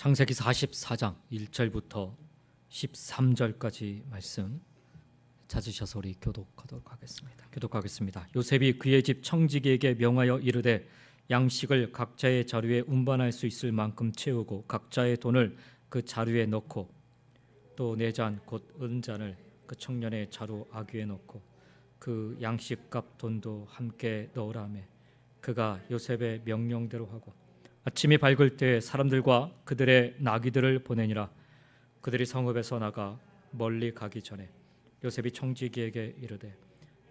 창세기 44장 1절부터 13절까지 말씀 찾으셔서 우리 교독하겠습니다. 요셉이 그의 집 청지기에게 명하여 이르되 양식을 각자의 자루에 운반할 수 있을 만큼 채우고 각자의 돈을 그 자루에 넣고 또 네 잔 곧 은잔을 그 청년의 자루 아귀에 넣고 그 양식값 돈도 함께 넣으라며 그가 요셉의 명령대로 하고 아침이 밝을 때 사람들과 그들의 나귀들을 보내니라. 그들이 성읍에서 나가 멀리 가기 전에 요셉이 청지기에게 이르되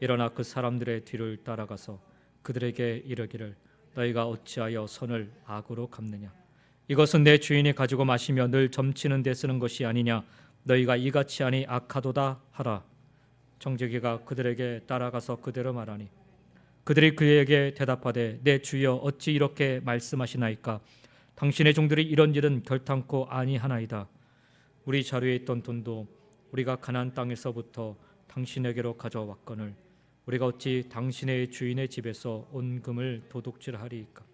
일어나 그 사람들의 뒤를 따라가서 그들에게 이르기를 너희가 어찌하여 선을 악으로 갚느냐. 이것은 내 주인이 가지고 마시며 늘 점치는 데 쓰는 것이 아니냐. 너희가 이같이 하니 악하도다 하라. 청지기가 그들에게 따라가서 그대로 말하니 그들이 그에게 대답하되 내 주여 어찌 이렇게 말씀하시나이까. 당신의 종들이 이런 일은 결탄코 아니하나이다. 우리 자루에 있던 돈도 우리가 가나안 땅에서부터 당신에게로 가져왔거늘 우리가 어찌 당신의 주인의 집에서 온 금을 도둑질하리이까.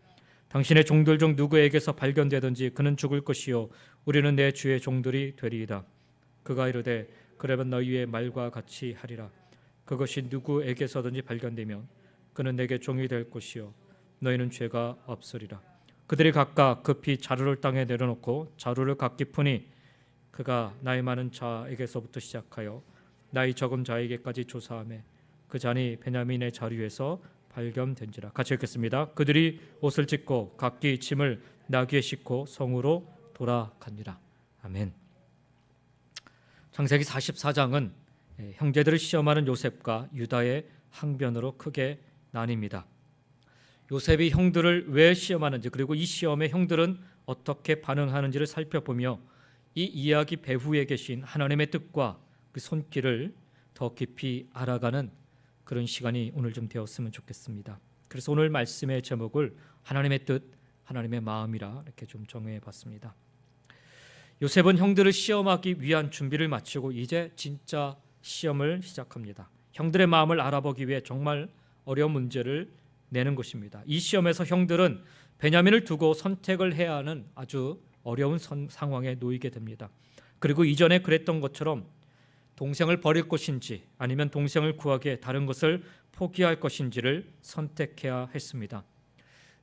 당신의 종들 중 누구에게서 발견되든지 그는 죽을 것이요 우리는 내 주의 종들이 되리이다. 그가 이르되 그러면 너희의 말과 같이 하리라. 그것이 누구에게서든지 발견되면 그는 내게 종이 될 것이요 너희는 죄가 없으리라. 그들이 각각 급히 자루를 땅에 내려놓고 자루를 각기 푸니 그가 나이 많은 자에게서부터 시작하여 나이 적은 자에게까지 조사하며 그 잔이 베냐민의 자루에서 발견된지라. 같이 읽겠습니다. 그들이 옷을 찢고 각기 짐을 나귀에 싣고 성으로 돌아가니라. 아멘. 창세기 44장은 형제들을 시험하는 요셉과 유다의 항변으로 크게 나뉩니다. 요셉이 형들을 왜 시험하는지 그리고 이 시험에 형들은 어떻게 반응하는지를 살펴보며 이 이야기 배후에 계신 하나님의 뜻과 그 손길을 더 깊이 알아가는 그런 시간이 오늘 좀 되었으면 좋겠습니다. 그래서 오늘 말씀의 제목을 하나님의 뜻, 하나님의 마음이라 이렇게 좀 정해 봤습니다. 요셉은 형들을 시험하기 위한 준비를 마치고 이제 진짜 시험을 시작합니다. 형들의 마음을 알아보기 위해 정말 어려운 문제를 내는 것입니다. 이 시험에서 형들은 베냐민을 두고 선택을 해야 하는 아주 어려운 상황에 놓이게 됩니다. 그리고 이전에 그랬던 것처럼 동생을 버릴 것인지 아니면 동생을 구하기에 다른 것을 포기할 것인지를 선택해야 했습니다.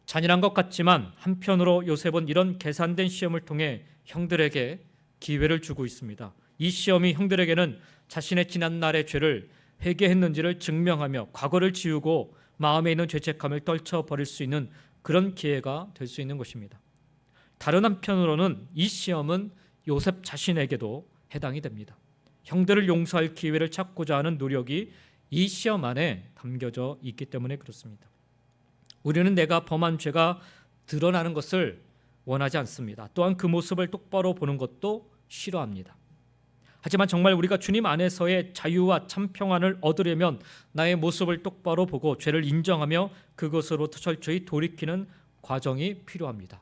잔인한 것 같지만 한편으로 요셉은 이런 계산된 시험을 통해 형들에게 기회를 주고 있습니다. 이 시험이 형들에게는 자신의 지난날의 죄를 회개했는지를 증명하며 과거를 지우고 마음에 있는 죄책감을 떨쳐버릴 수 있는 그런 기회가 될 수 있는 것입니다. 다른 한편으로는 이 시험은 요셉 자신에게도 해당이 됩니다. 형들을 용서할 기회를 찾고자 하는 노력이 이 시험 안에 담겨져 있기 때문에 그렇습니다. 우리는 내가 범한 죄가 드러나는 것을 원하지 않습니다. 또한 그 모습을 똑바로 보는 것도 싫어합니다. 하지만 정말 우리가 주님 안에서의 자유와 참 평안을 얻으려면 나의 모습을 똑바로 보고 죄를 인정하며 그것으로부터 철저히 돌이키는 과정이 필요합니다.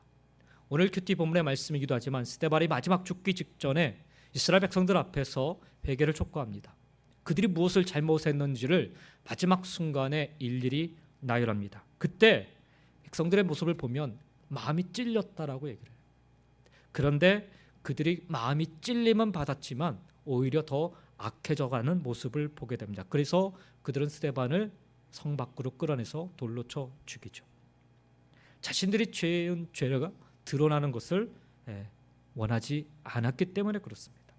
오늘 큐티 본문의 말씀이기도 하지만 스데반이 마지막 죽기 직전에 이스라엘 백성들 앞에서 회개를 촉구합니다. 그들이 무엇을 잘못했는지를 마지막 순간에 일일이 나열합니다. 그때 백성들의 모습을 보면 마음이 찔렸다라고 얘기를 해요. 그런데 그들이 마음이 찔림은 받았지만 오히려 더 악해져가는 모습을 보게 됩니다. 그래서 그들은 스데반을 성 밖으로 끌어내서 돌로 쳐 죽이죠. 자신들이 죄인 죄가 드러나는 것을 원하지 않았기 때문에 그렇습니다.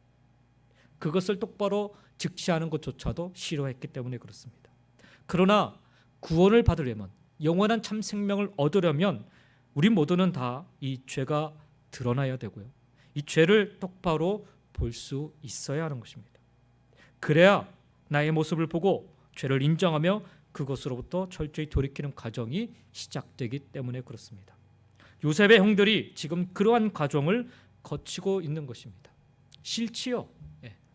그것을 똑바로 직시하는 것조차도 싫어했기 때문에 그렇습니다. 그러나 구원을 받으려면 영원한 참 생명을 얻으려면 우리 모두는 다 이 죄가 드러나야 되고요. 이 죄를 똑바로 볼 수 있어야 하는 것입니다. 그래야 나의 모습을 보고 죄를 인정하며 그것으로부터 철저히 돌이키는 과정이 시작되기 때문에 그렇습니다. 요셉의 형들이 지금 그러한 과정을 거치고 있는 것입니다. 싫지요.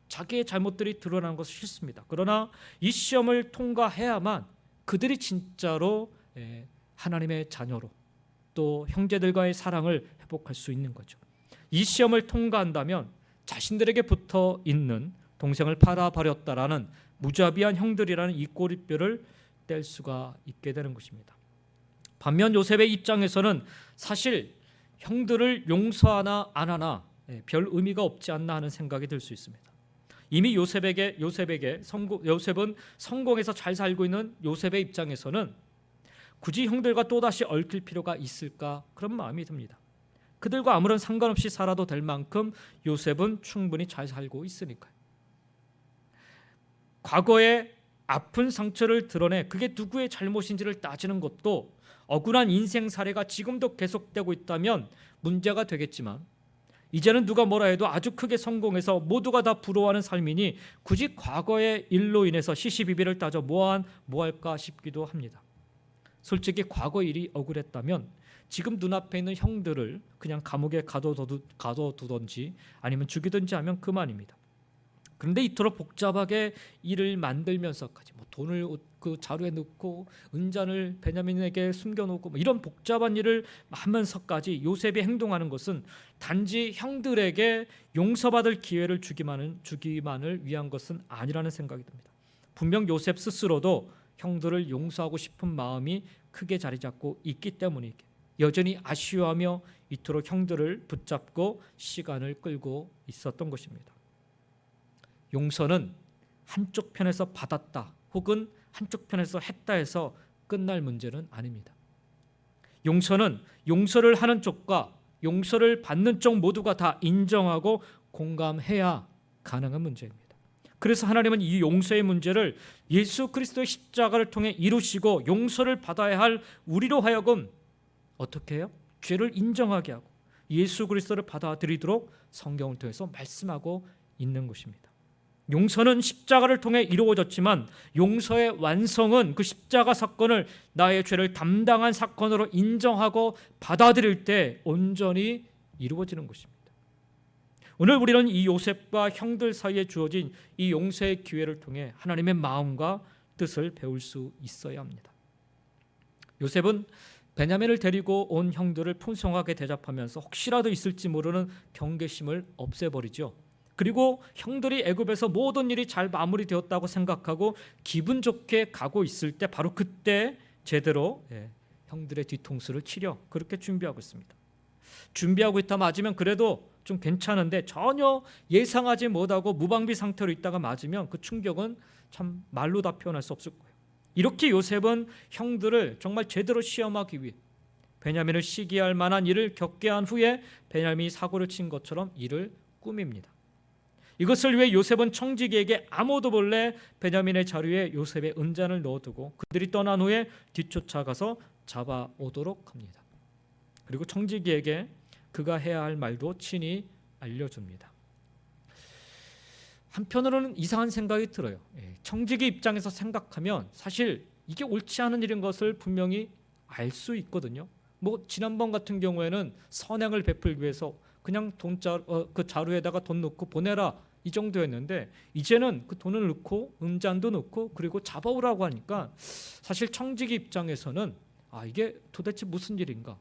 자기의 잘못들이 드러나는 것은 싫습니다. 그러나 이 시험을 통과해야만 그들이 진짜로 하나님의 자녀로 또 형제들과의 사랑을 회복할 수 있는 거죠. 이 시험을 통과한다면 자신들에게 붙어 있는 동생을 팔아버렸다라는 무자비한 형들이라는 이 꼬리뼈를 뗄 수가 있게 되는 것입니다. 반면 요셉의 입장에서는 사실 형들을 용서하나 안 하나 별 의미가 없지 않나 하는 생각이 들 수 있습니다. 이미 요셉은 성공해서 잘 살고 있는 요셉의 입장에서는 굳이 형들과 또다시 얽힐 필요가 있을까 그런 마음이 듭니다. 그들과 아무런 상관없이 살아도 될 만큼 요셉은 충분히 잘 살고 있으니까요. 과거의 아픈 상처를 드러내 그게 누구의 잘못인지를 따지는 것도 억울한 인생 사례가 지금도 계속되고 있다면 문제가 되겠지만, 이제는 누가 뭐라 해도 아주 크게 성공해서 모두가 다 부러워하는 삶이니 굳이 과거의 일로 인해서 시시비비를 따져 뭐할까 싶기도 합니다. 솔직히 과거 일이 억울했다면 지금 눈앞에 있는 형들을 그냥 감옥에 가둬두던지 아니면 죽이든지 하면 그만입니다. 그런데 이토록 복잡하게 일을 만들면서까지 돈을 그 자루에 넣고 은잔을 베냐민에게 숨겨놓고 이런 복잡한 일을 하면서까지 요셉이 행동하는 것은 단지 형들에게 용서받을 기회를 주기만을 위한 것은 아니라는 생각이 듭니다. 분명 요셉 스스로도 형들을 용서하고 싶은 마음이 크게 자리 잡고 있기 때문에 여전히 아쉬워하며 이토록 형들을 붙잡고 시간을 끌고 있었던 것입니다. 용서는 한쪽 편에서 받았다 혹은 한쪽 편에서 했다 해서 끝날 문제는 아닙니다. 용서는 용서를 하는 쪽과 용서를 받는 쪽 모두가 다 인정하고 공감해야 가능한 문제입니다. 그래서 하나님은 이 용서의 문제를 예수 그리스도의 십자가를 통해 이루시고 용서를 받아야 할 우리로 하여금 어떻게 해요? 죄를 인정하게 하고 예수 그리스도를 받아들이도록 성경을 통해서 말씀하고 있는 것입니다. 용서는 십자가를 통해 이루어졌지만 용서의 완성은 그 십자가 사건을 나의 죄를 담당한 사건으로 인정하고 받아들일 때 온전히 이루어지는 것입니다. 오늘 우리는 이 요셉과 형들 사이에 주어진 이 용서의 기회를 통해 하나님의 마음과 뜻을 배울 수 있어야 합니다. 요셉은 베냐민을 데리고 온 형들을 풍성하게 대접하면서 혹시라도 있을지 모르는 경계심을 없애버리죠. 그리고 형들이 애굽에서 모든 일이 잘 마무리되었다고 생각하고 기분 좋게 가고 있을 때 바로 그때 제대로 형들의 뒤통수를 치려 그렇게 준비하고 있습니다. 준비하고 있다 맞으면 그래도 좀 괜찮은데 전혀 예상하지 못하고 무방비 상태로 있다가 맞으면 그 충격은 참 말로 다 표현할 수 없을 거예요. 이렇게 요셉은 형들을 정말 제대로 시험하기 위해 베냐민을 시기할 만한 일을 겪게 한 후에 베냐민이 사고를 친 것처럼 일을 꾸밉니다. 이것을 위해 요셉은 청지기에게 아무도 몰래 베냐민의 자루에 요셉의 은잔을 넣어두고 그들이 떠난 후에 뒤쫓아가서 잡아오도록 합니다. 그리고 청지기에게 그가 해야 할 말도 친히 알려줍니다. 한편으로는 이상한 생각이 들어요. 청지기 입장에서 생각하면 사실 이게 옳지 않은 일인 것을 분명히 알 수 있거든요. 지난번 같은 경우에는 선행을 베풀기 위해서 그냥 그 자루에다가 돈 넣고 보내라 이 정도였는데 이제는 그 돈을 넣고 은잔도 넣고 그리고 잡아오라고 하니까 사실 청지기 입장에서는 이게 도대체 무슨 일인가?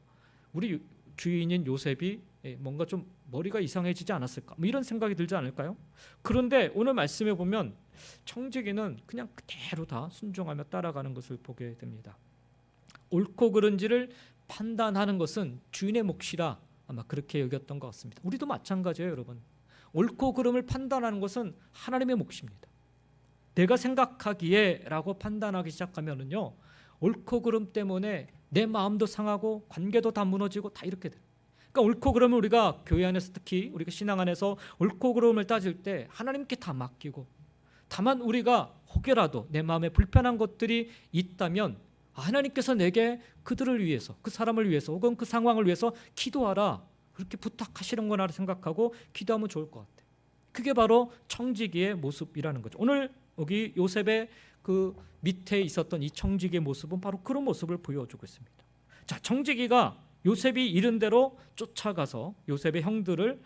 우리 주인인 요셉이 뭔가 좀 머리가 이상해지지 않았을까? 이런 생각이 들지 않을까요? 그런데 오늘 말씀에 보면 청지기는 그냥 그대로 다 순종하며 따라가는 것을 보게 됩니다. 옳고 그른지를 판단하는 것은 주인의 몫이라 아마 그렇게 여겼던 것 같습니다. 우리도 마찬가지예요, 여러분. 옳고 그름을 판단하는 것은 하나님의 몫입니다. 내가 생각하기에 라고 판단하기 시작하면은요, 옳고 그름 때문에 내 마음도 상하고 관계도 다 무너지고 다 이렇게 돼요. 그러니까 옳고 그름을 우리가 교회 안에서 특히 우리가 신앙 안에서 옳고 그름을 따질 때 하나님께 다 맡기고, 다만 우리가 혹여라도 내 마음에 불편한 것들이 있다면 하나님께서 내게 그들을 위해서, 그 사람을 위해서 혹은 그 상황을 위해서 기도하라 그렇게 부탁하시는 거나 생각하고 기도하면 좋을 것 같아요. 그게 바로 청지기의 모습이라는 거죠. 오늘 여기 요셉의 그 밑에 있었던 이 청지기의 모습은 바로 그런 모습을 보여주고 있습니다. 자, 청지기가 요셉이 이른 대로 쫓아가서 요셉의 형들을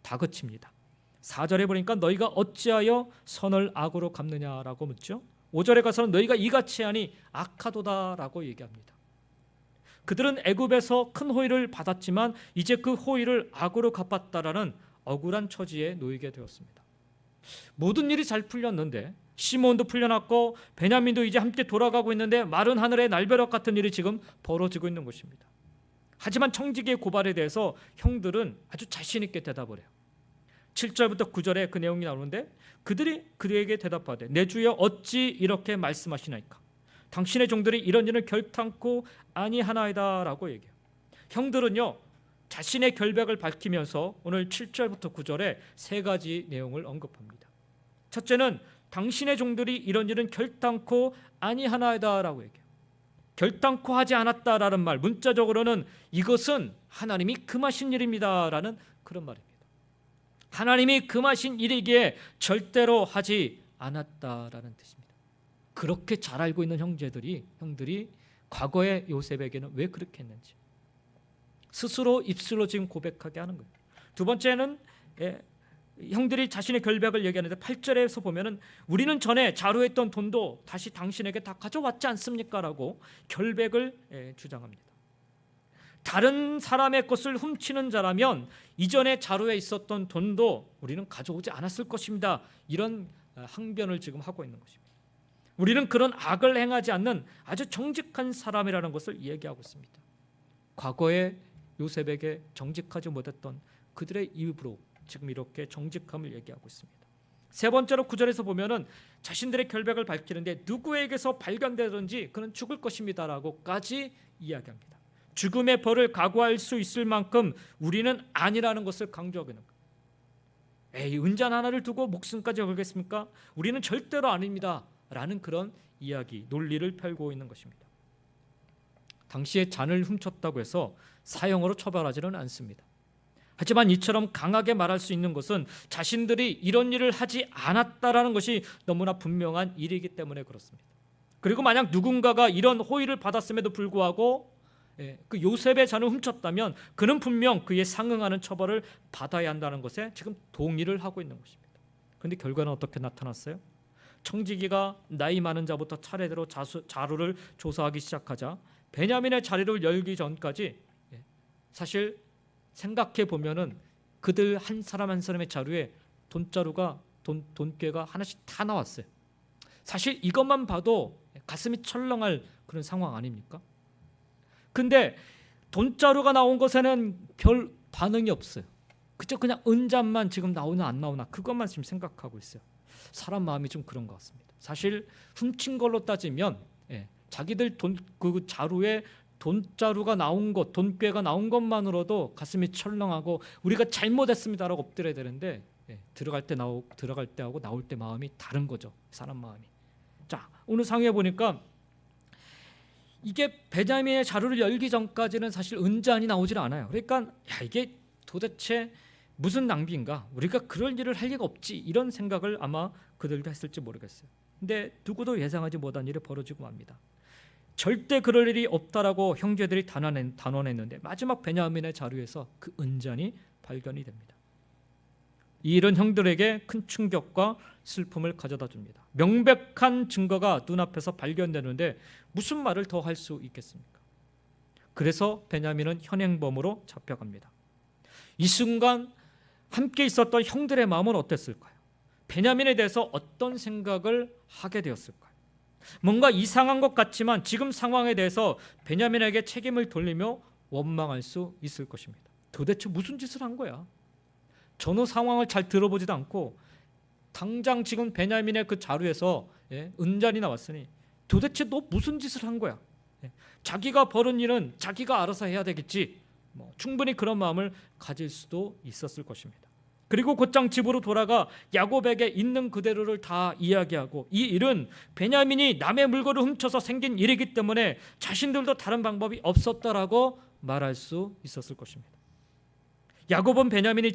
다그칩니다. 4절에 보니까 너희가 어찌하여 선을 악으로 갚느냐라고 묻죠. 5절에 가서는 너희가 이같이 하니 악하도다라고 얘기합니다. 그들은 애굽에서 큰 호의를 받았지만 이제 그 호의를 악으로 갚았다라는 억울한 처지에 놓이게 되었습니다. 모든 일이 잘 풀렸는데 시몬도 풀려났고 베냐민도 이제 함께 돌아가고 있는데 마른 하늘의 날벼락 같은 일이 지금 벌어지고 있는 것입니다. 하지만 청지기의 고발에 대해서 형들은 아주 자신 있게 대답을 해요. 7절부터 9절에 그 내용이 나오는데 그들이 그에게 대답하되 내 주여 어찌 이렇게 말씀하시나이까 당신의 종들이 이런 일을 결탄코 아니하나이다 라고 얘기해요. 형들은요 자신의 결백을 밝히면서 오늘 7절부터 9절에 세 가지 내용을 언급합니다. 첫째는 당신의 종들이 이런 일은 결탄코 아니하나이다 라고 얘기해요. 결탄코 하지 않았다라는 말, 문자적으로는 이것은 하나님이 금하신 일입니다 라는 그런 말입니다. 하나님이 금하신 일이기에 절대로 하지 않았다라는 뜻입니다. 그렇게 잘 알고 있는 형들이 과거의 요셉에게는 왜 그렇게 했는지 스스로 입술로 지금 고백하게 하는 거예요. 두 번째는 형들이 자신의 결백을 얘기하는데 8절에서 보면은 우리는 전에 자루했던 돈도 다시 당신에게 다 가져왔지 않습니까? 라고 결백을 주장합니다. 다른 사람의 것을 훔치는 자라면 이전에 자루에 있었던 돈도 우리는 가져오지 않았을 것입니다. 이런 항변을 지금 하고 있는 것입니다. 우리는 그런 악을 행하지 않는 아주 정직한 사람이라는 것을 이야기하고 있습니다. 과거에 요셉에게 정직하지 못했던 그들의 입으로 지금 이렇게 정직함을 얘기하고 있습니다. 세 번째로 9절에서 보면은 자신들의 결백을 밝히는데 누구에게서 발견되든지 그는 죽을 것입니다 라고까지 이야기합니다. 죽음의 벌을 각오할 수 있을 만큼 우리는 아니라는 것을 강조하고 있는 거예요. 에이, 은잔 하나를 두고 목숨까지 걸겠습니까? 우리는 절대로 아닙니다 라는 그런 이야기, 논리를 펼고 있는 것입니다. 당시에 잔을 훔쳤다고 해서 사형으로 처벌하지는 않습니다. 하지만 이처럼 강하게 말할 수 있는 것은 자신들이 이런 일을 하지 않았다라는 것이 너무나 분명한 일이기 때문에 그렇습니다. 그리고 만약 누군가가 이런 호의를 받았음에도 불구하고 그 요셉의 잔을 훔쳤다면 그는 분명 그에 상응하는 처벌을 받아야 한다는 것에 지금 동의를 하고 있는 것입니다. 그런데 결과는 어떻게 나타났어요? 청지기가 나이 많은 자부터 차례대로 자루를 조사하기 시작하자 베냐민의 자리를 열기 전까지 사실 생각해 보면은 그들 한 사람 한 사람의 자루에 돈꾀가 하나씩 다 나왔어요. 사실 이것만 봐도 가슴이 철렁할 그런 상황 아닙니까? 근데 돈자루가 나온 것에는 별 반응이 없어요. 그저 그냥 은잔만 지금 나오나 안 나오나 그것만 지금 생각하고 있어요. 사람 마음이 좀 그런 것 같습니다. 사실 훔친 걸로 따지면 자기들 그 자루에 돈자루가 나온 것, 돈꾀가 나온 것만으로도 가슴이 철렁하고 우리가 잘못했습니다라고 엎드려야 되는데 들어갈 때하고 나올 때 마음이 다른 거죠. 사람 마음이. 자, 오늘 상에 보니까 이게 베냐민의 자루를 열기 전까지는 사실 은잔이 나오질 않아요. 그러니까 이게 도대체 무슨 낭비인가? 우리가 그럴 일을 할 리가 없지. 이런 생각을 아마 그들도 했을지 모르겠어요. 근데 누구도 예상하지 못한 일이 벌어지고 맙니다. 절대 그럴 일이 없다라고 형제들이 단언했는데 마지막 베냐민의 자루에서 그 은잔이 발견이 됩니다. 이 일은 형들에게 큰 충격과 슬픔을 가져다 줍니다. 명백한 증거가 눈앞에서 발견되는데 무슨 말을 더 할 수 있겠습니까? 그래서 베냐민은 현행범으로 잡혀갑니다. 이 순간 함께 있었던 형들의 마음은 어땠을까요? 베냐민에 대해서 어떤 생각을 하게 되었을까요? 뭔가 이상한 것 같지만 지금 상황에 대해서 베냐민에게 책임을 돌리며 원망할 수 있을 것입니다. 도대체 무슨 짓을 한 거야? 전후 상황을 잘 들어보지도 않고 당장 지금 베냐민의 그 자루에서 은잔이 나왔으니 도대체 너 무슨 짓을 한 거야? 자기가 벌은 일은 자기가 알아서 해야 되겠지. 충분히 그런 마음을 가질 수도 있었을 것입니다. 그리고 곧장 집으로 돌아가 야곱에게 있는 그대로를 다 이야기하고 이 일은 베냐민이 남의 물건을 훔쳐서 생긴 일이기 때문에 자신들도 다른 방법이 없었다라고 말할 수 있었을 것입니다. 야곱은 베냐민이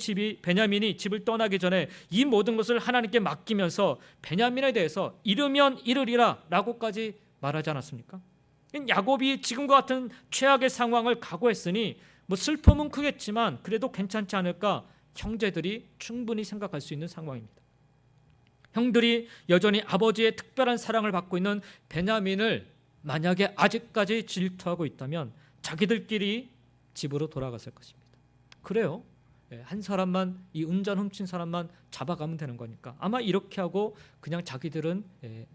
집을 떠나기 전에 이 모든 것을 하나님께 맡기면서 베냐민에 대해서 이르면 이르리라 라고까지 말하지 않았습니까? 야곱이 지금과 같은 최악의 상황을 각오했으니 슬픔은 크겠지만 그래도 괜찮지 않을까 형제들이 충분히 생각할 수 있는 상황입니다. 형들이 여전히 아버지의 특별한 사랑을 받고 있는 베냐민을 만약에 아직까지 질투하고 있다면 자기들끼리 집으로 돌아갔을 것입니다. 그래요. 한 사람만, 이 은잔 훔친 사람만 잡아가면 되는 거니까 아마 이렇게 하고 그냥 자기들은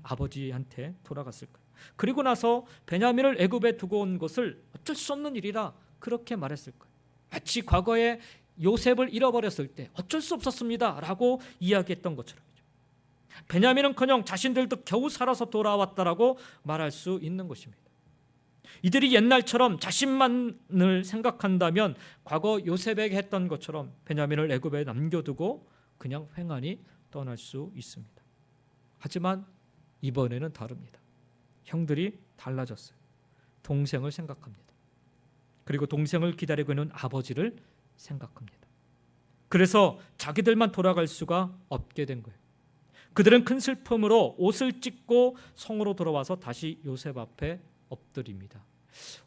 아버지한테 돌아갔을 거예요. 그리고 나서 베냐민을 애굽에 두고 온 것을 어쩔 수 없는 일이라 그렇게 말했을 거예요. 마치 과거에 요셉을 잃어버렸을 때 어쩔 수 없었습니다 라고 이야기했던 것처럼 베냐민은커녕 자신들도 겨우 살아서 돌아왔다라고 말할 수 있는 것입니다. 이들이 옛날처럼 자신만을 생각한다면 과거 요셉에게 했던 것처럼 베냐민을 애굽에 남겨두고 그냥 횡하니 떠날 수 있습니다. 하지만 이번에는 다릅니다. 형들이 달라졌어요. 동생을 생각합니다. 그리고 동생을 기다리고 있는 아버지를 생각합니다. 그래서 자기들만 돌아갈 수가 없게 된 거예요. 그들은 큰 슬픔으로 옷을 찢고 성으로 돌아와서 다시 요셉 앞에 엎드립니다.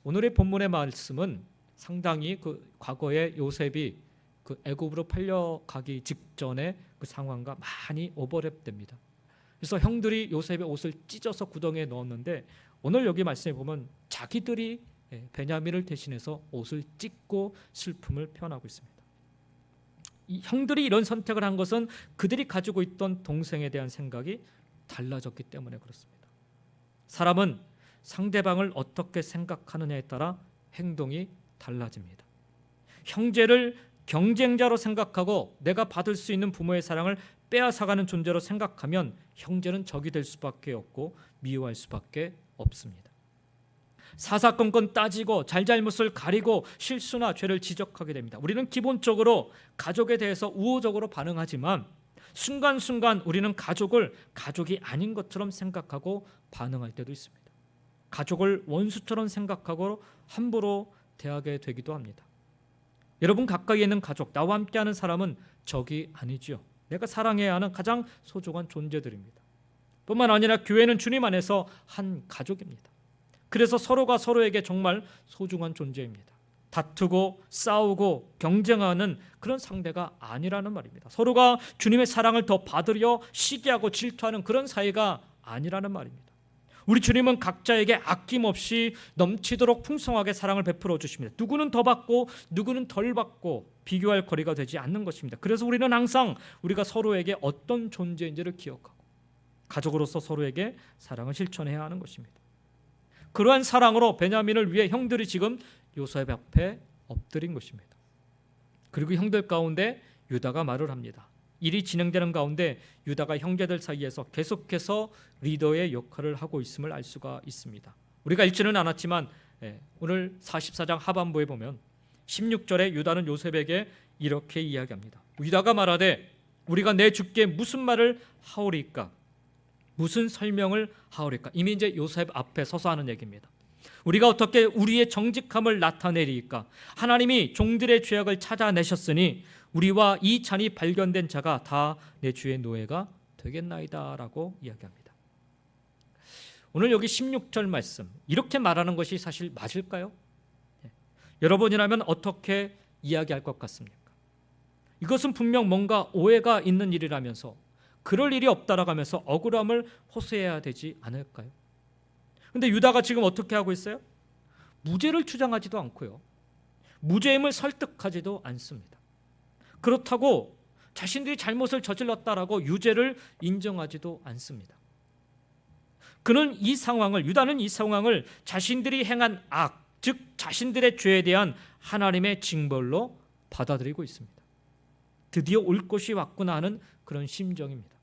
오늘의 본문의 말씀은 상당히 그 과거에 요셉이 그 애굽으로 팔려가기 직전의 그 상황과 많이 오버랩됩니다. 그래서 형들이 요셉의 옷을 찢어서 구덩이에 넣었는데 오늘 여기 말씀에 보면 자기들이 베냐민을 대신해서 옷을 찢고 슬픔을 표현하고 있습니다. 이 형들이 이런 선택을 한 것은 그들이 가지고 있던 동생에 대한 생각이 달라졌기 때문에 그렇습니다. 사람은 상대방을 어떻게 생각하느냐에 따라 행동이 달라집니다. 형제를 경쟁자로 생각하고 내가 받을 수 있는 부모의 사랑을 빼앗아가는 존재로 생각하면 형제는 적이 될 수밖에 없고 미워할 수밖에 없습니다. 사사건건 따지고 잘잘못을 가리고 실수나 죄를 지적하게 됩니다. 우리는 기본적으로 가족에 대해서 우호적으로 반응하지만 순간순간 우리는 가족을 가족이 아닌 것처럼 생각하고 반응할 때도 있습니다. 가족을 원수처럼 생각하고 함부로 대하게 되기도 합니다. 여러분 가까이 있는 가족, 나와 함께하는 사람은 적이 아니지요. 내가 사랑해야 하는 가장 소중한 존재들입니다. 뿐만 아니라 교회는 주님 안에서 한 가족입니다. 그래서 서로가 서로에게 정말 소중한 존재입니다. 다투고 싸우고 경쟁하는 그런 상대가 아니라는 말입니다. 서로가 주님의 사랑을 더 받으려 시기하고 질투하는 그런 사이가 아니라는 말입니다. 우리 주님은 각자에게 아낌없이 넘치도록 풍성하게 사랑을 베풀어 주십니다. 누구는 더 받고 누구는 덜 받고 비교할 거리가 되지 않는 것입니다. 그래서 우리는 항상 우리가 서로에게 어떤 존재인지를 기억하고 가족으로서 서로에게 사랑을 실천해야 하는 것입니다. 그러한 사랑으로 베냐민을 위해 형들이 지금 요셉 앞에 엎드린 것입니다. 그리고 형들 가운데 유다가 말을 합니다. 일이 진행되는 가운데 유다가 형제들 사이에서 계속해서 리더의 역할을 하고 있음을 알 수가 있습니다. 우리가 읽지는 않았지만 오늘 44장 하반부에 보면 16절에 유다는 요셉에게 이렇게 이야기합니다. 유다가 말하되 우리가 내 주께 무슨 말을 하오리까? 무슨 설명을 하오리까? 이미 이제 요셉 앞에 서서 하는 얘기입니다. 우리가 어떻게 우리의 정직함을 나타내리까? 하나님이 종들의 죄악을 찾아내셨으니 우리와 이 잔이 발견된 자가 다 내 주의 노예가 되겠나이다 라고 이야기합니다. 오늘 여기 16절 말씀 이렇게 말하는 것이 사실 맞을까요? 여러분이라면 어떻게 이야기할 것 같습니까? 이것은 분명 뭔가 오해가 있는 일이라면서 그럴 일이 없다라고 하면서 억울함을 호소해야 되지 않을까요? 그런데 유다가 지금 어떻게 하고 있어요? 무죄를 주장하지도 않고요. 무죄임을 설득하지도 않습니다. 그렇다고 자신들이 잘못을 저질렀다라고 유죄를 인정하지도 않습니다. 유다는 이 상황을 자신들이 행한 악, 즉 자신들의 죄에 대한 하나님의 징벌로 받아들이고 있습니다. 드디어 올 것이 왔구나 하는 그런 심정입니다.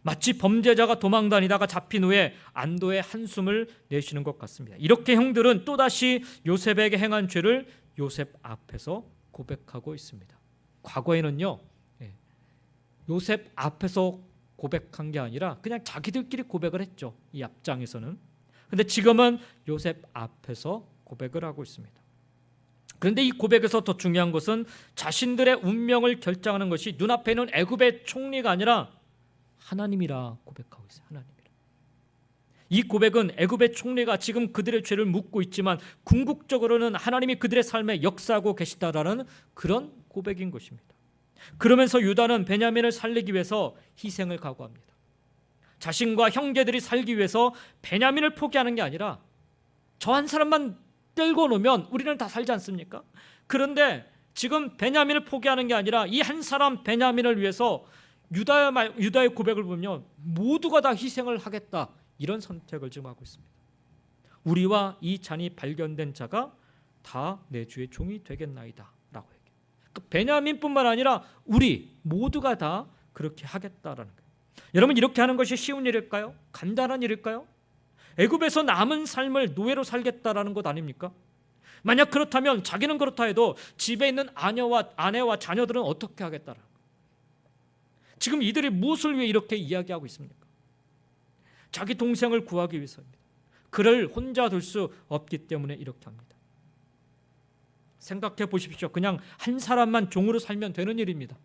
마치 범죄자가 도망다니다가 잡힌 후에 안도의 한숨을 내쉬는 것 같습니다. 이렇게 형들은 또다시 요셉에게 행한 죄를 요셉 앞에서 고백하고 있습니다. 과거에는요, 요셉 앞에서 고백한 게 아니라 그냥 자기들끼리 고백을 했죠. 이 앞장에서는. 그런데 지금은 요셉 앞에서 고백을 하고 있습니다. 그런데 이 고백에서 더 중요한 것은 자신들의 운명을 결정하는 것이 눈앞에 있는 애굽의 총리가 아니라 하나님이라 고백하고 있어요. 하나님이라. 이 고백은 애굽의 총리가 지금 그들의 죄를 묻고 있지만 궁극적으로는 하나님이 그들의 삶에 역사하고 계시다라는 그런 고백인 것입니다. 그러면서 유다는 베냐민을 살리기 위해서 희생을 각오합니다. 자신과 형제들이 살기 위해서 베냐민을 포기하는 게 아니라 저 한 사람만 떼고 놓으면 우리는 다 살지 않습니까? 그런데 지금 베냐민을 포기하는 게 아니라 이 한 사람 베냐민을 위해서 유다의 고백을 보면 모두가 다 희생을 하겠다 이런 선택을 지금 하고 있습니다. 우리와 이 잔이 발견된 자가 다 내 주의 종이 되겠나이다 라고 얘기해요. 베냐민뿐만 아니라 우리 모두가 다 그렇게 하겠다라는 거예요. 여러분, 이렇게 하는 것이 쉬운 일일까요? 간단한 일일까요? 애굽에서 남은 삶을 노예로 살겠다라는 것 아닙니까? 만약 그렇다면 자기는 그렇다 해도 집에 있는 아내와 자녀들은 어떻게 하겠다라는 거예요. 지금 이들이 무엇을 위해 이렇게 이야기하고 있습니까? 자기 동생을 구하기 위해서입니다. 그를 혼자 둘 수 없기 때문에 이렇게 합니다. 생각해 보십시오. 그냥 한 사람만 종으로 살면 되는 일입니다.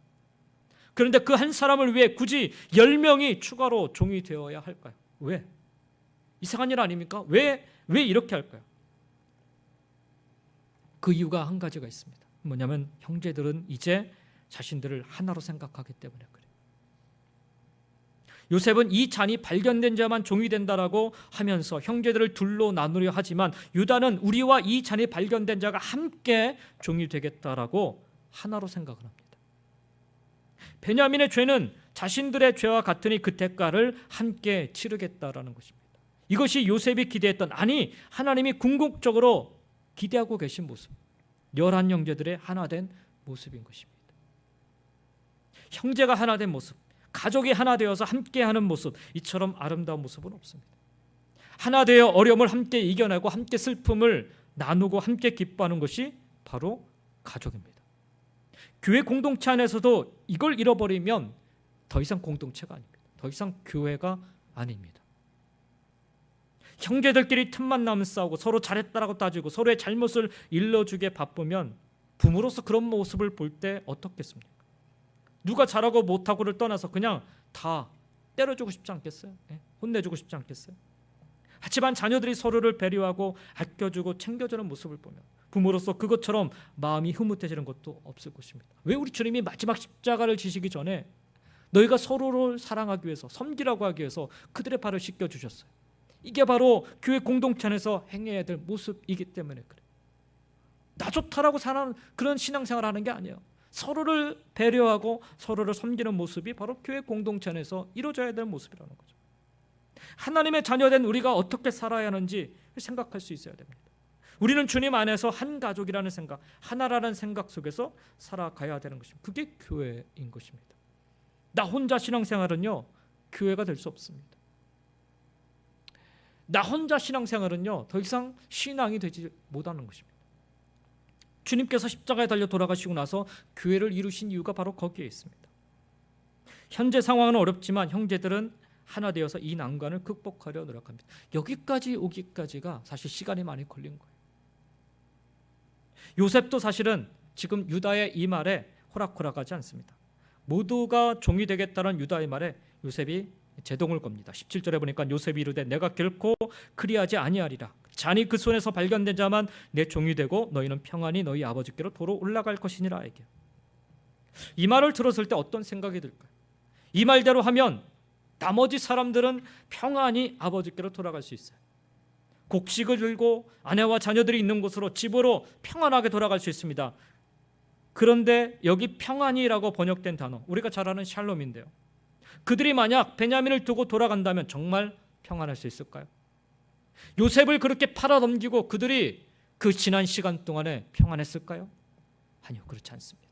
그런데 그 한 사람을 위해 굳이 10명이 추가로 종이 되어야 할까요? 왜? 이상한 일 아닙니까? 왜 이렇게 할까요? 그 이유가 한 가지가 있습니다. 뭐냐면 형제들은 이제 자신들을 하나로 생각하기 때문에 그래요. 요셉은 이 잔이 발견된 자만 종이 된다라고 하면서 형제들을 둘로 나누려 하지만 유다는 우리와 이 잔이 발견된 자가 함께 종이 되겠다라고 하나로 생각을 합니다. 베냐민의 죄는 자신들의 죄와 같으니 그 대가를 함께 치르겠다라는 것입니다. 이것이 요셉이 기대했던, 아니 하나님이 궁극적으로 기대하고 계신 모습, 11 형제들의 하나 된 모습인 것입니다. 형제가 하나 된 모습, 가족이 하나 되어서 함께하는 모습, 이처럼 아름다운 모습은 없습니다. 하나 되어 어려움을 함께 이겨내고 함께 슬픔을 나누고 함께 기뻐하는 것이 바로 가족입니다. 교회 공동체 안에서도 이걸 잃어버리면 더 이상 공동체가 아닙니다. 더 이상 교회가 아닙니다. 형제들끼리 틈만 나면 싸우고 서로 잘했다라고 따지고 서로의 잘못을 일러주게 바쁘면 부모로서 그런 모습을 볼 때 어떻겠습니까? 누가 잘하고 못하고를 떠나서 그냥 다 때려주고 싶지 않겠어요? 혼내주고 싶지 않겠어요? 하지만 자녀들이 서로를 배려하고 아껴주고 챙겨주는 모습을 보면 부모로서 그것처럼 마음이 흐뭇해지는 것도 없을 것입니다. 왜 우리 주님이 마지막 십자가를 지시기 전에 너희가 서로를 사랑하기 위해서, 섬기라고 하기 위해서 그들의 발을 씻겨주셨어요. 이게 바로 교회 공동체 안에서 행해야 될 모습이기 때문에 그래요. 나 좋다라고 사는 그런 신앙생활을 하는 게 아니에요. 서로를 배려하고 서로를 섬기는 모습이 바로 교회 공동체 안에서 이루어져야 될 모습이라는 거죠. 하나님의 자녀된 우리가 어떻게 살아야 하는지 생각할 수 있어야 됩니다. 우리는 주님 안에서 한 가족이라는 생각, 하나라는 생각 속에서 살아가야 되는 것입니다. 그게 교회인 것입니다. 나 혼자 신앙생활은요, 교회가 될 수 없습니다. 나 혼자 신앙생활은요, 더 이상 신앙이 되지 못하는 것입니다. 주님께서 십자가에 달려 돌아가시고 나서 교회를 이루신 이유가 바로 거기에 있습니다. 현재 상황은 어렵지만 형제들은 하나 되어서 이 난관을 극복하려 노력합니다. 여기까지 오기까지가 사실 시간이 많이 걸린 거예요. 요셉도 사실은 지금 유다의 이 말에 호락호락하지 않습니다. 모두가 종이 되겠다는 유다의 말에 요셉이 제동을 겁니다. 17절에 보니까 요셉이 이르되 내가 결코 그리하지 아니하리라. 잔이 그 손에서 발견된 자만 내 종이 되고 너희는 평안히 너희 아버지께로 도로 올라갈 것이니라. 에게. 이 말을 들었을 때 어떤 생각이 들까요? 이 말대로 하면 나머지 사람들은 평안히 아버지께로 돌아갈 수 있어요. 곡식을 들고 아내와 자녀들이 있는 곳으로 집으로 평안하게 돌아갈 수 있습니다. 그런데 여기 평안이라고 번역된 단어, 우리가 잘 아는 샬롬인데요. 그들이 만약 베냐민을 두고 돌아간다면 정말 평안할 수 있을까요? 요셉을 그렇게 팔아넘기고 그들이 그 지난 시간 동안에 평안했을까요? 아니요, 그렇지 않습니다.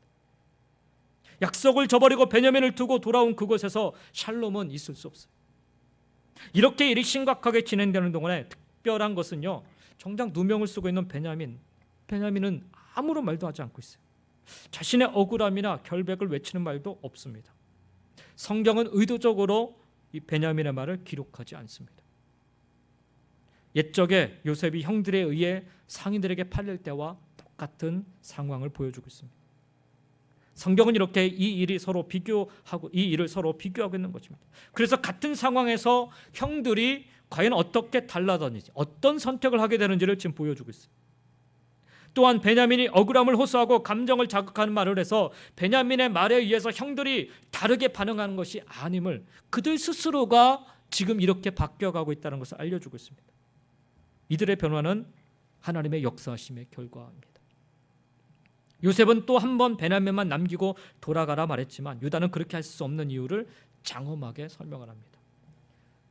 약속을 저버리고 베냐민을 두고 돌아온 그곳에서 샬롬은 있을 수 없어요. 이렇게 일이 심각하게 진행되는 동안에 특별한 것은요, 정작 누명을 쓰고 있는 베냐민은 아무런 말도 하지 않고 있어요. 자신의 억울함이나 결백을 외치는 말도 없습니다. 성경은 의도적으로 이 베냐민의 말을 기록하지 않습니다. 옛적에 요셉이 형들에 의해 상인들에게 팔릴 때와 똑같은 상황을 보여주고 있습니다. 성경은 이렇게 이 일을 서로 비교하고 있는 것입니다. 그래서 같은 상황에서 형들이 과연 어떻게 달라졌는지, 어떤 선택을 하게 되는지를 지금 보여주고 있어요. 또한 베냐민이 억울함을 호소하고 감정을 자극하는 말을 해서 베냐민의 말에 의해서 형들이 다르게 반응하는 것이 아님을 그들 스스로가 지금 이렇게 바뀌어가고 있다는 것을 알려주고 있습니다. 이들의 변화는 하나님의 역사하심의 결과입니다. 요셉은 또 한 번 베냐민만 남기고 돌아가라 말했지만 유다는 그렇게 할 수 없는 이유를 장엄하게 설명을 합니다.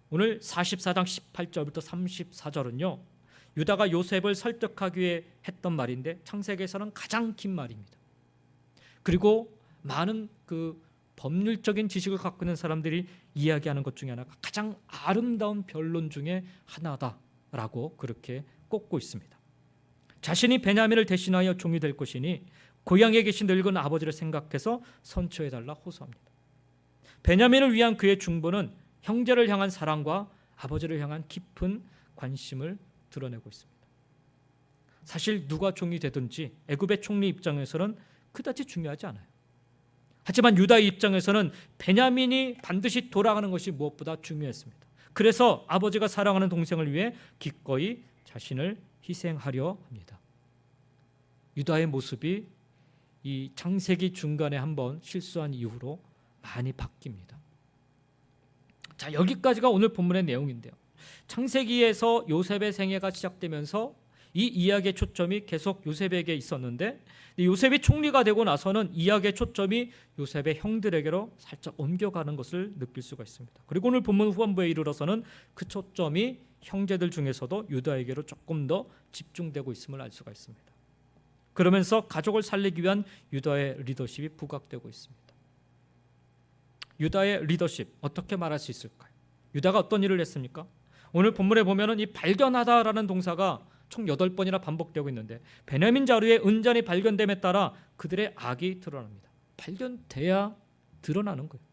오늘 44장 18절부터 34절은요, 유다가 요셉을 설득하기 위해 했던 말인데 창세기에서는 가장 긴 말입니다. 그리고 많은 그 법률적인 지식을 갖고 있는 사람들이 이야기하는 것 중에 하나가 가장 아름다운 변론 중에 하나다라고 그렇게 꼽고 있습니다. 자신이 베냐민을 대신하여 종이 될 것이니 고향에 계신 늙은 아버지를 생각해서 선처해달라 호소합니다. 베냐민을 위한 그의 중보는 형제를 향한 사랑과 아버지를 향한 깊은 관심을 드러내고 있습니다. 사실 누가 종이 되든지 애굽의 총리 입장에서는 그다지 중요하지 않아요. 하지만 유다의 입장에서는 베냐민이 반드시 돌아가는 것이 무엇보다 중요했습니다. 그래서 아버지가 사랑하는 동생을 위해 기꺼이 자신을 희생하려 합니다. 유다의 모습이 이 창세기 중간에 한번 실수한 이후로 많이 바뀝니다. 자, 여기까지가 오늘 본문의 내용인데요. 창세기에서 요셉의 생애가 시작되면서 이 이야기의 초점이 계속 요셉에게 있었는데 요셉이 총리가 되고 나서는 이야기의 초점이 요셉의 형들에게로 살짝 옮겨가는 것을 느낄 수가 있습니다. 그리고 오늘 본문 후반부에 이르러서는 그 초점이 형제들 중에서도 유다에게로 조금 더 집중되고 있음을 알 수가 있습니다. 그러면서 가족을 살리기 위한 유다의 리더십이 부각되고 있습니다. 유다의 리더십 어떻게 말할 수 있을까요? 유다가 어떤 일을 했습니까? 오늘 본문에 보면은 이 발견하다라는 동사가 총 8번이나 반복되고 있는데 베냐민 자루에 은잔이 발견됨에 따라 그들의 악이 드러납니다. 발견돼야 드러나는 거예요.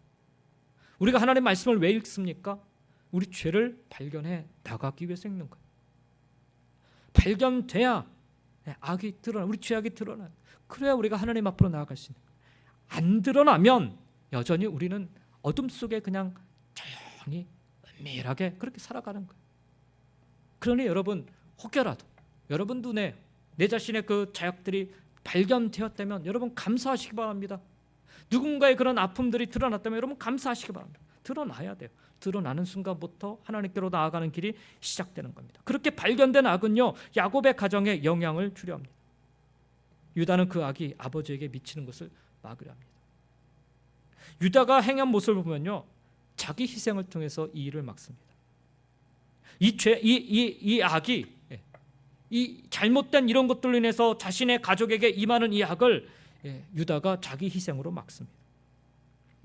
우리가 하나님의 말씀을 왜 읽습니까? 우리 죄를 발견해 나가기 위해서 읽는 거예요. 발견돼야 악이 드러나, 우리 죄악이 드러나요. 그래야 우리가 하나님 앞으로 나아갈 수 있는 거예요. 안 드러나면 여전히 우리는 어둠 속에 그냥 조용히 은밀하게 그렇게 살아가는 거예요. 그러니 여러분 혹여라도 여러분 눈에 내 자신의 그 자역들이 발견되었다면 여러분 감사하시기 바랍니다. 누군가의 그런 아픔들이 드러났다면 여러분 감사하시기 바랍니다. 드러나야 돼요. 드러나는 순간부터 하나님께로 나아가는 길이 시작되는 겁니다. 그렇게 발견된 악은요 야곱의 가정에 영향을 주려 합니다. 유다는 그 악이 아버지에게 미치는 것을 막으려 합니다. 유다가 행한 모습을 보면요 자기 희생을 통해서 이 일을 막습니다. 이 악이 이 잘못된 이런 것들로 인해서 자신의 가족에게 임하는 이 악을 유다가 자기 희생으로 막습니다.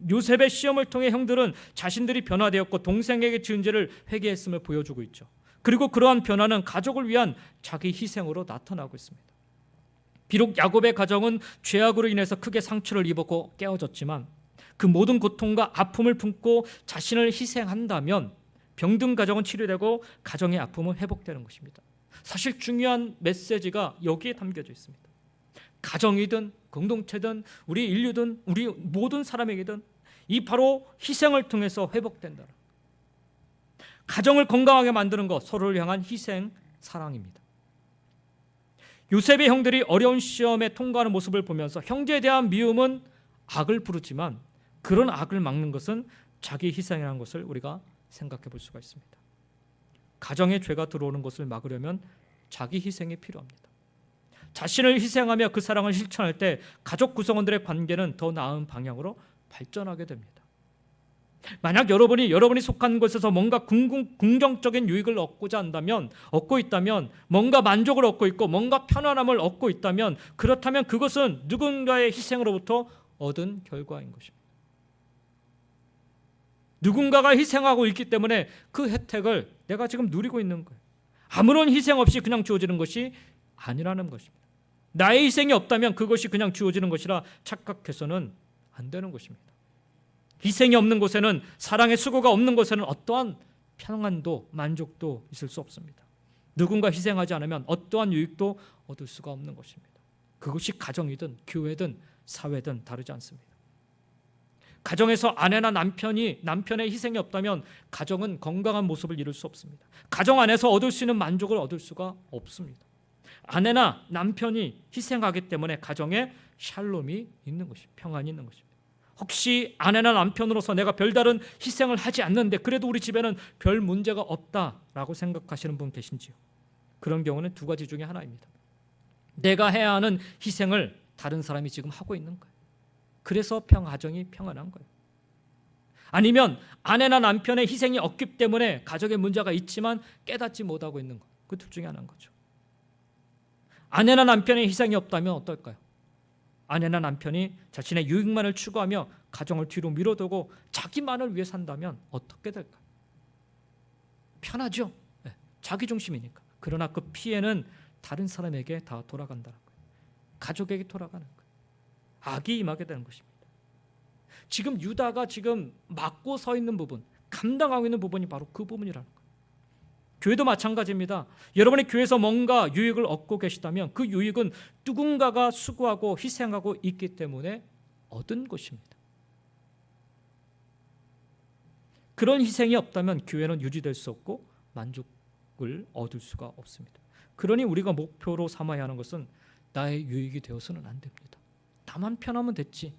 요셉의 시험을 통해 형들은 자신들이 변화되었고 동생에게 지은 죄를 회개했음을 보여주고 있죠. 그리고 그러한 변화는 가족을 위한 자기 희생으로 나타나고 있습니다. 비록 야곱의 가정은 죄악으로 인해서 크게 상처를 입었고 깨어졌지만 그 모든 고통과 아픔을 품고 자신을 희생한다면 병든 가정은 치료되고 가정의 아픔은 회복되는 것입니다. 사실 중요한 메시지가 여기에 담겨져 있습니다. 가정이든 공동체든 우리 인류든 우리 모든 사람에게든 이 바로 희생을 통해서 회복된다. 가정을 건강하게 만드는 것, 서로를 향한 희생, 사랑입니다. 요셉의 형들이 어려운 시험에 통과하는 모습을 보면서 형제에 대한 미움은 악을 부르지만 그런 악을 막는 것은 자기 희생이라는 것을 우리가 생각해 볼 수가 있습니다. 가정에 죄가 들어오는 것을 막으려면 자기 희생이 필요합니다. 자신을 희생하며 그 사랑을 실천할 때 가족 구성원들의 관계는 더 나은 방향으로 발전하게 됩니다. 만약 여러분이 속한 곳에서 뭔가 긍정적인 유익을 얻고 있다면 뭔가 만족을 얻고 있고 뭔가 편안함을 얻고 있다면 그렇다면 그것은 누군가의 희생으로부터 얻은 결과인 것입니다. 누군가가 희생하고 있기 때문에 그 혜택을 내가 지금 누리고 있는 거예요. 아무런 희생 없이 그냥 주어지는 것이 아니라는 것입니다. 나의 희생이 없다면 그것이 그냥 주어지는 것이라 착각해서는 안 되는 것입니다. 희생이 없는 곳에는 사랑의 수고가 없는 곳에는 어떠한 평안도 만족도 있을 수 없습니다. 누군가 희생하지 않으면 어떠한 유익도 얻을 수가 없는 것입니다. 그것이 가정이든 교회든 사회든 다르지 않습니다. 가정에서 아내나 남편의 희생이 없다면 가정은 건강한 모습을 이룰 수 없습니다. 가정 안에서 얻을 수 있는 만족을 얻을 수가 없습니다. 아내나 남편이 희생하기 때문에 가정에 샬롬이 있는 것입니다. 평안이 있는 것입니다. 혹시 아내나 남편으로서 내가 별다른 희생을 하지 않는데 그래도 우리 집에는 별 문제가 없다라고 생각하시는 분 계신지요? 그런 경우는 두 가지 중에 하나입니다. 내가 해야 하는 희생을 다른 사람이 지금 하고 있는 거예요. 그래서 가정이 평안한 거예요. 아니면 아내나 남편의 희생이 없기 때문에 가정에 문제가 있지만 깨닫지 못하고 있는 것. 그 둘 중에 하나인 거죠. 아내나 남편의 희생이 없다면 어떨까요? 아내나 남편이 자신의 유익만을 추구하며 가정을 뒤로 밀어두고 자기만을 위해 산다면 어떻게 될까요? 편하죠. 네, 자기 중심이니까. 그러나 그 피해는 다른 사람에게 다 돌아간다는 거예요. 가족에게 돌아가는 거예요. 악이 임하게 되는 것입니다. 지금 유다가 지금 막고 서 있는 부분, 감당하고 있는 부분이 바로 그 부분이라는 거예요. 교회도 마찬가지입니다. 여러분의 교회에서 뭔가 유익을 얻고 계시다면 그 유익은 누군가가 수고하고 희생하고 있기 때문에 얻은 것입니다. 그런 희생이 없다면 교회는 유지될 수 없고 만족을 얻을 수가 없습니다. 그러니 우리가 목표로 삼아야 하는 것은 나의 유익이 되어서는 안 됩니다. 나만 편하면 됐지.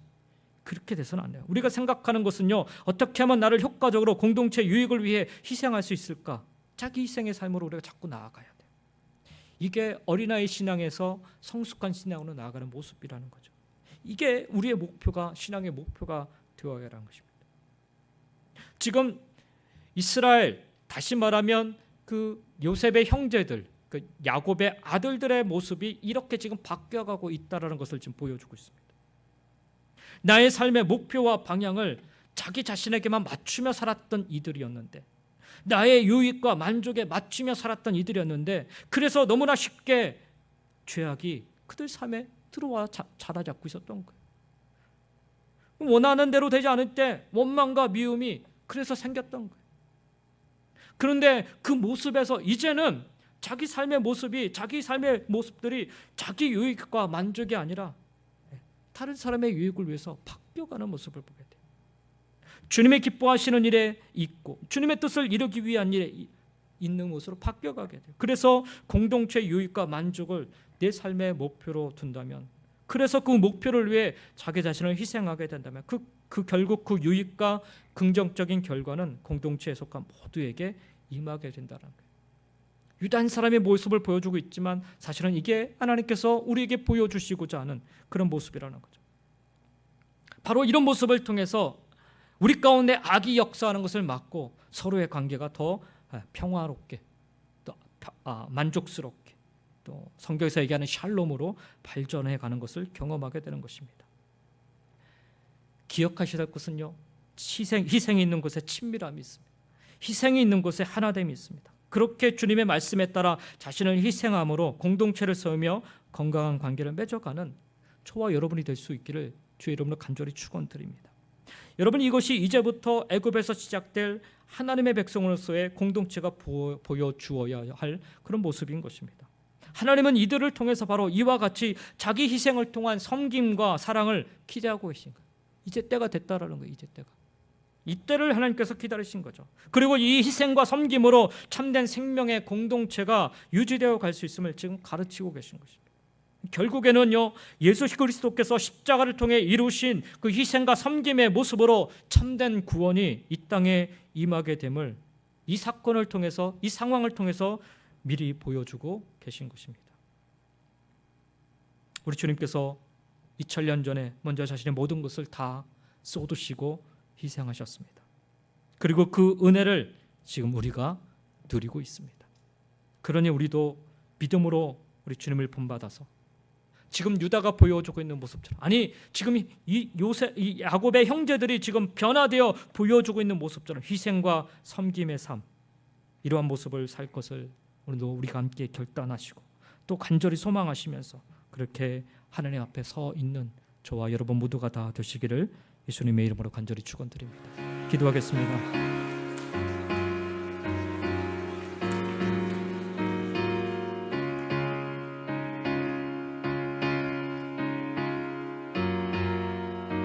그렇게 돼서는 안 돼요. 우리가 생각하는 것은요, 어떻게 하면 나를 효과적으로 공동체 유익을 위해 희생할 수 있을까? 자기 희생의 삶으로 우리가 자꾸 나아가야 돼요. 이게 어린아이 신앙에서 성숙한 신앙으로 나아가는 모습이라는 거죠. 이게 우리의 목표가, 신앙의 목표가 되어야 하는 것입니다. 지금 이스라엘, 다시 말하면 그 요셉의 형제들, 그 야곱의 아들들의 모습이 이렇게 지금 바뀌어가고 있다는 것을 지금 보여주고 있습니다. 나의 삶의 목표와 방향을 자기 자신에게만 맞추며 살았던 이들이었는데, 나의 유익과 만족에 맞추며 살았던 이들이었는데, 그래서 너무나 쉽게 죄악이 그들 삶에 들어와 자라잡고 있었던 거예요. 원하는 대로 되지 않을 때 원망과 미움이 그래서 생겼던 거예요. 그런데 그 모습에서 이제는 자기 삶의 모습이, 자기 삶의 모습들이 자기 유익과 만족이 아니라 다른 사람의 유익을 위해서 바뀌어가는 모습을 보게 돼요. 주님의 기뻐하시는 일에 있고 주님의 뜻을 이루기 위한 일에 있는 것으로 바뀌어가게 돼요. 그래서 공동체 유익과 만족을 내 삶의 목표로 둔다면, 그래서 그 목표를 위해 자기 자신을 희생하게 된다면 결국 그 유익과 긍정적인 결과는 공동체에 속한 모두에게 임하게 된다는 거예요. 유다 한 사람의 모습을 보여주고 있지만 사실은 이게 하나님께서 우리에게 보여주시고자 하는 그런 모습이라는 거죠. 바로 이런 모습을 통해서 우리 가운데 악이 역사하는 것을 막고 서로의 관계가 더 평화롭게, 또 만족스럽게, 또 성경에서 얘기하는 샬롬으로 발전해 가는 것을 경험하게 되는 것입니다. 기억하셔야 될 것은요, 희생이 있는 곳에 친밀함이 있습니다. 희생이 있는 곳에 하나됨이 있습니다. 그렇게 주님의 말씀에 따라 자신을 희생함으로 공동체를 세우며 건강한 관계를 맺어가는 저와 여러분이 될 수 있기를 주의 이름으로 간절히 축원드립니다. 여러분, 이것이 이제부터 애굽에서 시작될 하나님의 백성으로서의 공동체가 보여주어야 할 그런 모습인 것입니다. 하나님은 이들을 통해서 바로 이와 같이 자기 희생을 통한 섬김과 사랑을 기대하고 계신 거예요. 이제 때가 됐다라는 거예요. 이제 때가. 이때를 하나님께서 기다리신 거죠. 그리고 이 희생과 섬김으로 참된 생명의 공동체가 유지되어 갈 수 있음을 지금 가르치고 계신 것입니다. 결국에는요, 예수 그리스도께서 십자가를 통해 이루신 그 희생과 섬김의 모습으로 참된 구원이 이 땅에 임하게 됨을 이 사건을 통해서, 이 상황을 통해서 미리 보여주고 계신 것입니다. 우리 주님께서 2000년 전에 먼저 자신의 모든 것을 다 쏟으시고 희생하셨습니다. 그리고 그 은혜를 지금 우리가 누리고 있습니다. 그러니 우리도 믿음으로 우리 주님을 본받아서 지금 유다가 보여주고 있는 모습처럼, 아니 지금 이 야곱의 형제들이 지금 변화되어 보여주고 있는 모습처럼 희생과 섬김의 삶, 이러한 모습을 살 것을 오늘도 우리가 함께 결단하시고 또 간절히 소망하시면서 그렇게 하나님 앞에 서 있는 저와 여러분 모두가 다 되시기를 예수님의 이름으로 간절히 축원드립니다. 기도하겠습니다.